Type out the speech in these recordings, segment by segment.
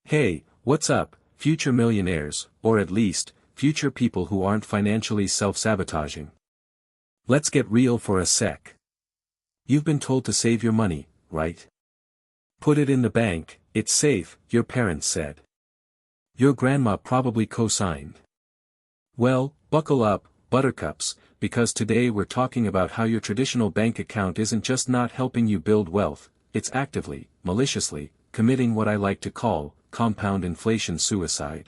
Hey, what's up, future millionaires, or at least, future people who aren't financially self-sabotaging? Let's get real for a sec. You've been told to save your money, right? Put it in the bank, it's safe, your parents said. Your grandma probably co-signed. Well, buckle up, buttercups, because today we're talking about how your traditional bank account isn't just not helping you build wealth, it's actively, maliciously, committing what I like to call, compound inflation suicide.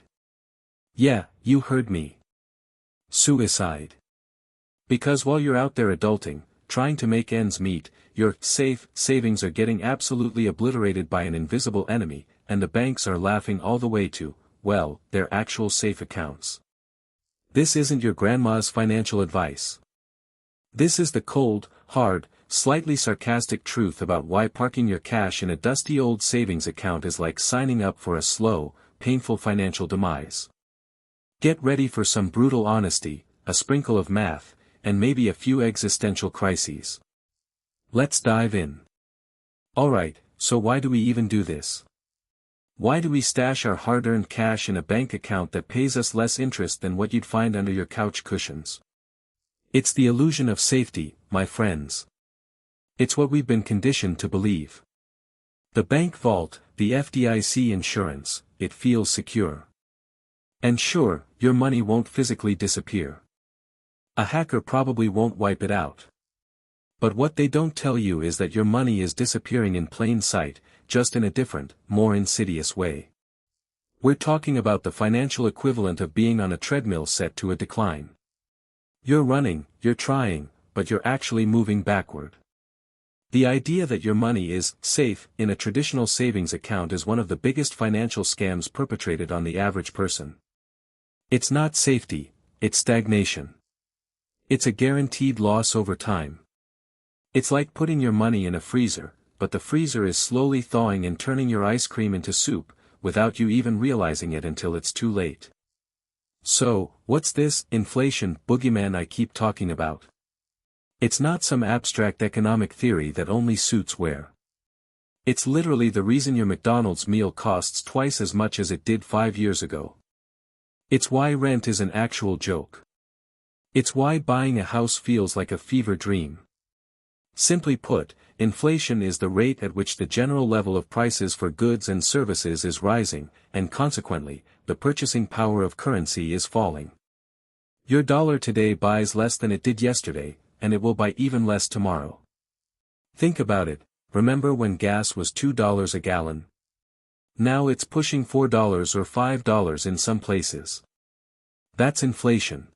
Yeah, you heard me. Suicide. Because while you're out there adulting, trying to make ends meet, your safe savings are getting absolutely obliterated by an invisible enemy, and the banks are laughing all the way to, well, their actual safe accounts. This isn't your grandma's financial advice. This is the cold, hard, slightly sarcastic truth about why parking your cash in a dusty old savings account is like signing up for a slow, painful financial demise. Get ready for some brutal honesty, a sprinkle of math, and maybe a few existential crises. Let's dive in. Alright, so why do we even do this? Why do we stash our hard-earned cash in a bank account that pays us less interest than what you'd find under your couch cushions? It's the illusion of safety, my friends. It's what we've been conditioned to believe. The bank vault, the FDIC insurance, it feels secure. And sure, your money won't physically disappear. A hacker probably won't wipe it out. But what they don't tell you is that your money is disappearing in plain sight, just in a different, more insidious way. We're talking about the financial equivalent of being on a treadmill set to a decline. You're running, you're trying, but you're actually moving backward. The idea that your money is safe in a traditional savings account is one of the biggest financial scams perpetrated on the average person. It's not safety, it's stagnation. It's a guaranteed loss over time. It's like putting your money in a freezer, but the freezer is slowly thawing and turning your ice cream into soup, without you even realizing it until it's too late. So, what's this inflation boogeyman I keep talking about? It's not some abstract economic theory that only suits wear. It's literally the reason your McDonald's meal costs twice as much as it did 5 years ago. It's why rent is an actual joke. It's why buying a house feels like a fever dream. Simply put, inflation is the rate at which the general level of prices for goods and services is rising, and consequently, the purchasing power of currency is falling. Your dollar today buys less than it did yesterday, and it will buy even less tomorrow. Think about it, remember when gas was $2 a gallon? Now it's pushing $4 or $5 in some places. That's inflation.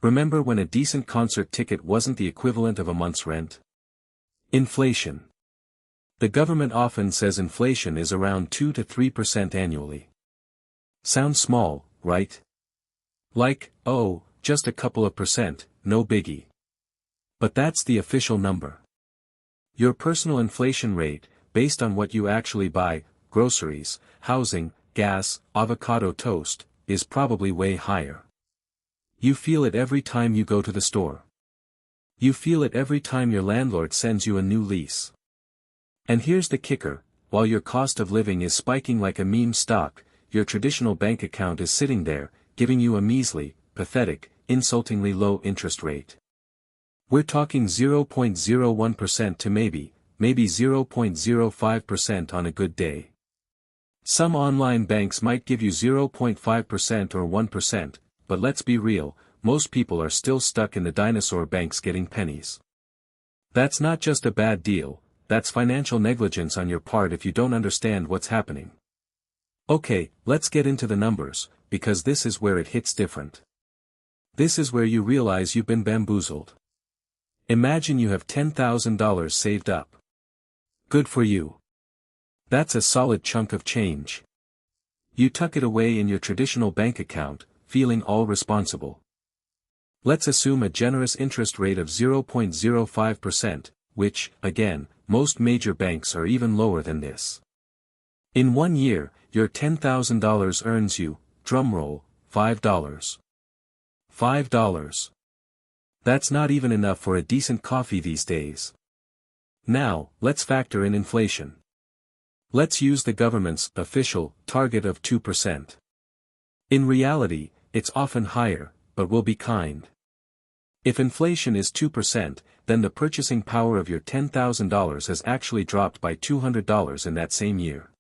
Remember when a decent concert ticket wasn't the equivalent of a month's rent? Inflation. The government often says inflation is around 2 to 3% annually. Sounds small, right? Like, oh, just a couple of percent, no biggie. But that's the official number. Your personal inflation rate, based on what you actually buy, groceries, housing, gas, avocado toast, is probably way higher. You feel it every time you go to the store. You feel it every time your landlord sends you a new lease. And here's the kicker, while your cost of living is spiking like a meme stock, your traditional bank account is sitting there, giving you a measly, pathetic, insultingly low interest rate. We're talking 0.01% to maybe 0.05% on a good day. Some online banks might give you 0.5% or 1%, but let's be real, most people are still stuck in the dinosaur banks getting pennies. That's not just a bad deal, that's financial negligence on your part if you don't understand what's happening. Okay, let's get into the numbers, because this is where it hits different. This is where you realize you've been bamboozled. Imagine you have $10,000 saved up. Good for you. That's a solid chunk of change. You tuck it away in your traditional bank account, feeling all responsible. Let's assume a generous interest rate of 0.05%, which, again, most major banks are even lower than this. In 1 year, your $10,000 earns you, drumroll, $5. $5. That's not even enough for a decent coffee these days. Now, let's factor in inflation. Let's use the government's official target of 2%. In reality, it's often higher, but we'll be kind. If inflation is 2%, then the purchasing power of your $10,000 has actually dropped by $200 in that same year.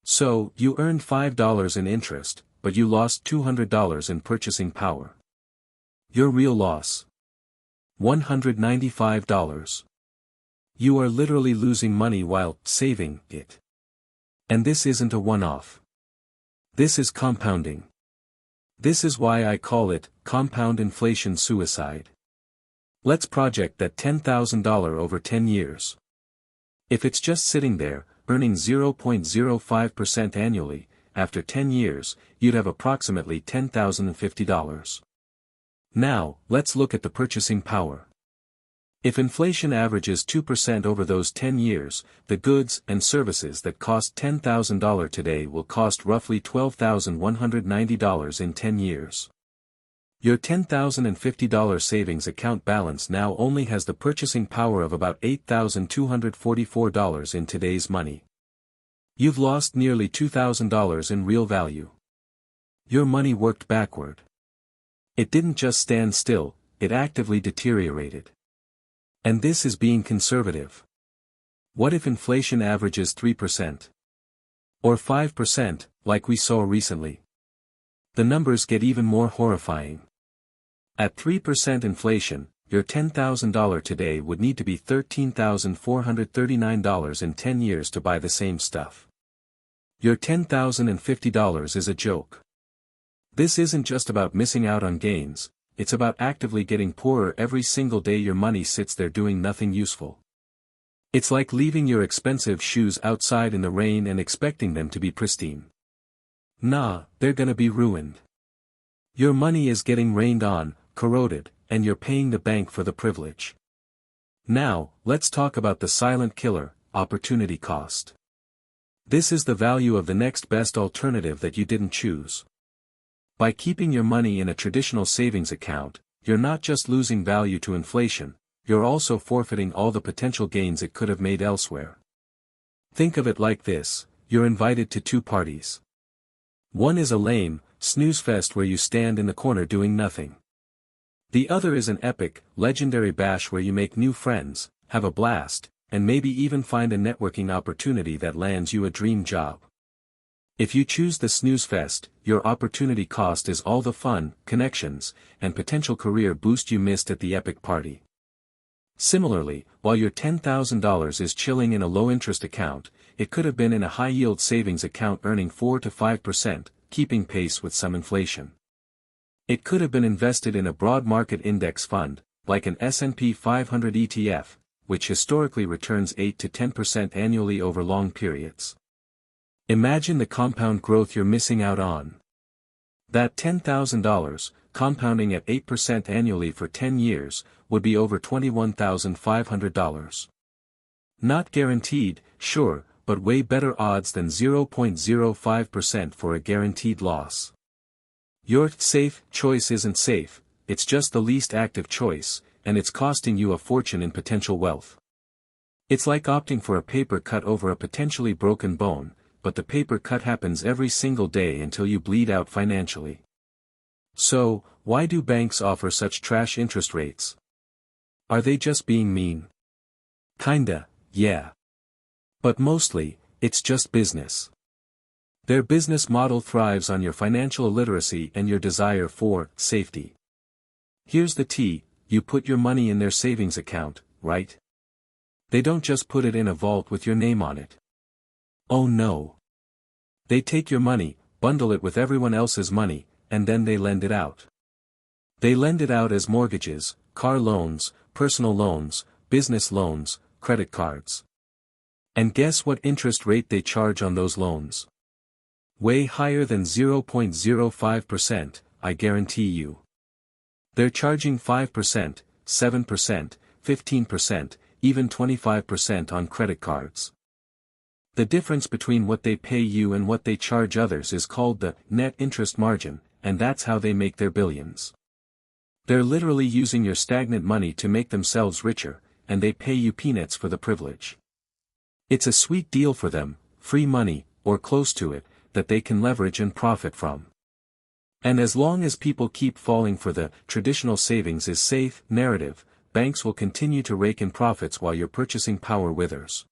So, you earned $5 in interest, but you lost $200 in purchasing power. Your real loss: $195. You are literally losing money while saving it. And this isn't a one-off. This is compounding. This is why I call it compound inflation suicide. Let's project that $10,000 over 10 years. If it's just sitting there, earning 0.05% annually, after 10 years, you'd have approximately $10,050. Now, let's look at the purchasing power. If inflation averages 2% over those 10 years, the goods and services that cost $10,000 today will cost roughly $12,190 in 10 years. Your $10,050 savings account balance now only has the purchasing power of about $8,244 in today's money. You've lost nearly $2,000 in real value. Your money worked backward. It didn't just stand still, it actively deteriorated. And this is being conservative. What if inflation averages 3%? Or 5%, like we saw recently? The numbers get even more horrifying. At 3% inflation, your $10,000 today would need to be $13,439 in 10 years to buy the same stuff. Your $10,050 is a joke. This isn't just about missing out on gains, it's about actively getting poorer every single day your money sits there doing nothing useful. It's like leaving your expensive shoes outside in the rain and expecting them to be pristine. Nah, they're gonna be ruined. Your money is getting rained on, corroded, and you're paying the bank for the privilege. Now, let's talk about the silent killer, opportunity cost. This is the value of the next best alternative that you didn't choose. By keeping your money in a traditional savings account, you're not just losing value to inflation, you're also forfeiting all the potential gains it could have made elsewhere. Think of it like this: you're invited to two parties. One is a lame, snooze fest where you stand in the corner doing nothing. The other is an epic, legendary bash where you make new friends, have a blast, and maybe even find a networking opportunity that lands you a dream job. If you choose the snooze fest, your opportunity cost is all the fun, connections, and potential career boost you missed at the epic party. Similarly, while your $10,000 is chilling in a low-interest account, it could have been in a high-yield savings account earning 4 to 5%, keeping pace with some inflation. It could have been invested in a broad market index fund, like an S&P 500 ETF, which historically returns 8 to 10% annually over long periods. Imagine the compound growth you're missing out on. That $10,000, compounding at 8% annually for 10 years, would be over $21,500. Not guaranteed, sure, but way better odds than 0.05% for a guaranteed loss. Your safe choice isn't safe, it's just the least active choice, and it's costing you a fortune in potential wealth. It's like opting for a paper cut over a potentially broken bone, but the paper cut happens every single day until you bleed out financially. So, why do banks offer such trash interest rates? Are they just being mean? Kinda, yeah. But mostly, it's just business. Their business model thrives on your financial illiteracy and your desire for safety. Here's the tea: you put your money in their savings account, right? They don't just put it in a vault with your name on it. Oh no. They take your money, bundle it with everyone else's money, and then they lend it out. They lend it out as mortgages, car loans, personal loans, business loans, credit cards. And guess what interest rate they charge on those loans? Way higher than 0.05%, I guarantee you. They're charging 5%, 7%, 15%, even 25% on credit cards. The difference between what they pay you and what they charge others is called the net interest margin, and that's how they make their billions. They're literally using your stagnant money to make themselves richer, and they pay you peanuts for the privilege. It's a sweet deal for them, free money, or close to it, that they can leverage and profit from. And as long as people keep falling for the traditional savings is safe narrative, banks will continue to rake in profits while your purchasing power withers.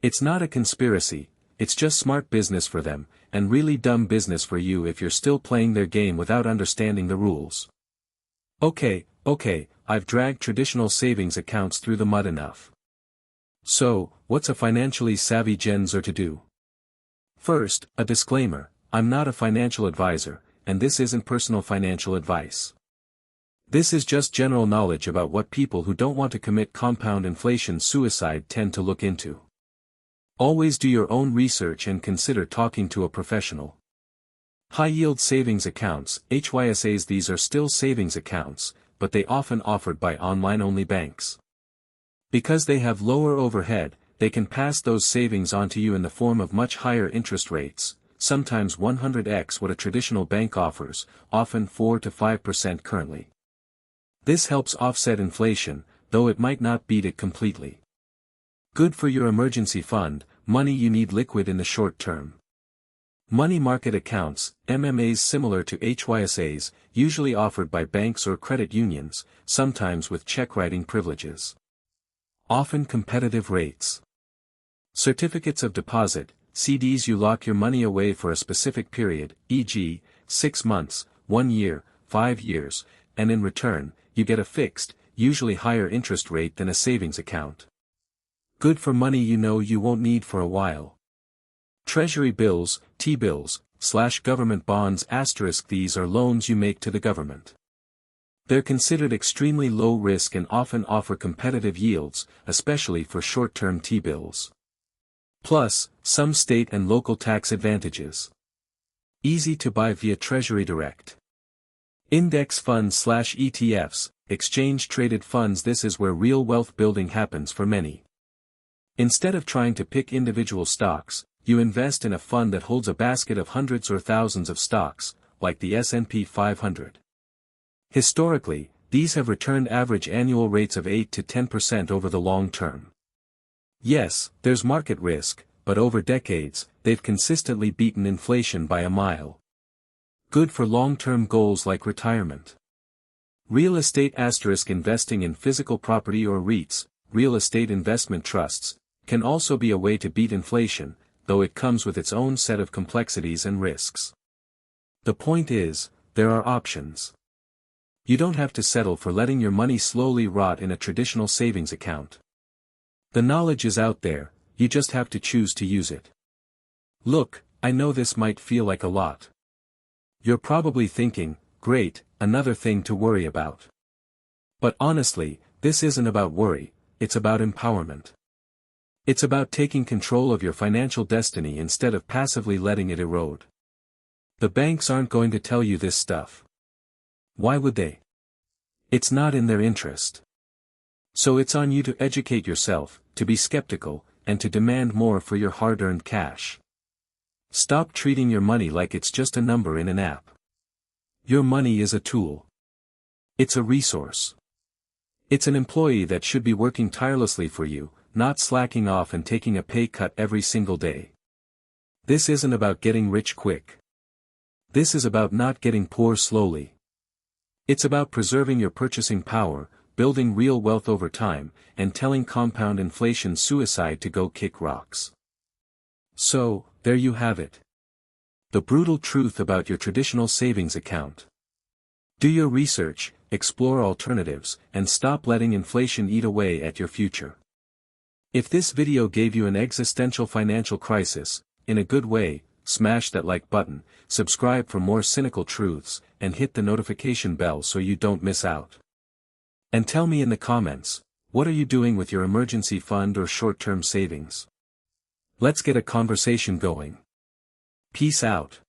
It's not a conspiracy, it's just smart business for them, and really dumb business for you if you're still playing their game without understanding the rules. Okay, I've dragged traditional savings accounts through the mud enough. So, what's a financially savvy Gen Zer to do? First, a disclaimer, I'm not a financial advisor, and this isn't personal financial advice. This is just general knowledge about what people who don't want to commit compound inflation suicide tend to look into. Always do your own research and consider talking to a professional. High-yield savings accounts, HYSAs. These are still savings accounts, but they often offered by online-only banks. Because they have lower overhead, they can pass those savings on to you in the form of much higher interest rates, sometimes 100x what a traditional bank offers, often 4 to 5% currently. This helps offset inflation, though it might not beat it completely. Good for your emergency fund, money you need liquid in the short term. Money market accounts, MMAs similar to HYSAs, usually offered by banks or credit unions, sometimes with check writing privileges. Often competitive rates. Certificates of deposit, CDs. You lock your money away for a specific period, e.g., 6 months, 1 year, 5 years, and in return, you get a fixed, usually higher interest rate than a savings account. Good for money you know you won't need for a while. Treasury bills, T-bills, / government bonds *. These are loans you make to the government. They're considered extremely low risk and often offer competitive yields, especially for short-term T-bills. Plus, some state and local tax advantages. Easy to buy via Treasury Direct. Index funds / ETFs, exchange-traded funds. This is where real wealth building happens for many. Instead of trying to pick individual stocks, you invest in a fund that holds a basket of hundreds or thousands of stocks, like the S&P 500. Historically, these have returned average annual rates of 8 to 10% over the long term. Yes, there's market risk, but over decades, they've consistently beaten inflation by a mile. Good for long-term goals like retirement. Real estate * investing in physical property or REITs, real estate investment trusts, can also be a way to beat inflation, though it comes with its own set of complexities and risks. The point is, there are options. You don't have to settle for letting your money slowly rot in a traditional savings account. The knowledge is out there, you just have to choose to use it. Look, I know this might feel like a lot. You're probably thinking, great, another thing to worry about. But honestly, this isn't about worry, it's about empowerment. It's about taking control of your financial destiny instead of passively letting it erode. The banks aren't going to tell you this stuff. Why would they? It's not in their interest. So it's on you to educate yourself, to be skeptical, and to demand more for your hard-earned cash. Stop treating your money like it's just a number in an app. Your money is a tool. It's a resource. It's an employee that should be working tirelessly for you, not slacking off and taking a pay cut every single day. This isn't about getting rich quick. This is about not getting poor slowly. It's about preserving your purchasing power, building real wealth over time, and telling compound inflation suicide to go kick rocks. So, there you have it. The brutal truth about your traditional savings account. Do your research, explore alternatives, and stop letting inflation eat away at your future. If this video gave you an existential financial crisis, in a good way, smash that like button, subscribe for more cynical truths, and hit the notification bell so you don't miss out. And tell me in the comments, what are you doing with your emergency fund or short-term savings? Let's get a conversation going. Peace out.